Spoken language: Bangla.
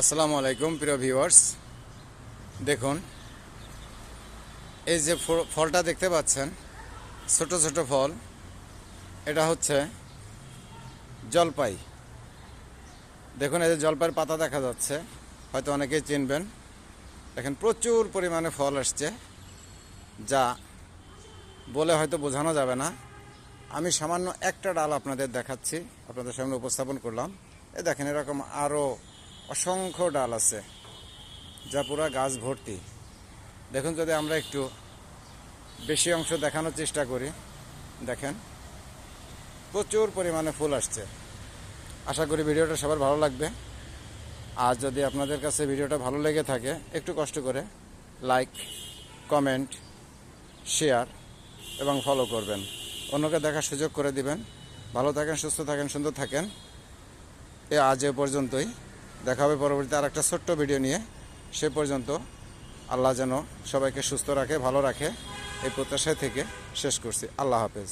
আসসালামু আলাইকুম প্রিয় ভিউয়ার্স, দেখুন এই যে ফলটা দেখতে পাচ্ছেন, ছোট ছোট ফল, এটা হচ্ছে জলপাই। দেখুন এই যে জলপাইয়ের পাতা দেখা যাচ্ছে, হয়তো অনেকেই চিনবেন। দেখেন প্রচুর পরিমাণে ফল আসছে, যা বলে হয়তো বোঝানো যাবে না। আমি সামান্য একটা ডাল আপনাদের দেখাচ্ছি, আপনাদের সামনে উপস্থাপন করলাম। এই দেখেন এরকম আরও অসংখ্য ডাল আছে, যা পুরা গাছ ভর্তি। দেখুন যদি আমরা একটু বেশি অংশ দেখানোর চেষ্টা করি, দেখেন প্রচুর পরিমাণে ফুল আসছে। আশা করি ভিডিওটা সবার ভালো লাগবে। আর যদি আপনাদের কাছে ভিডিওটা ভালো লেগে থাকে, একটু কষ্ট করে লাইক, কমেন্ট, শেয়ার এবং ফলো করবেন, অন্যকে দেখার সুযোগ করে দিবেন। ভালো থাকেন, সুস্থ থাকেন, সুন্দর থাকেন। আজ এ পর্যন্তই। দেখা হবে পরবর্তীতে আর একটা ছোট্ট ভিডিও নিয়ে। সে পর্যন্ত আল্লাহ যেন সবাইকে সুস্থ রাখে, ভালো রাখে, এই প্রত্যাশায় থেকে শেষ করছি। আল্লাহ হাফেজ।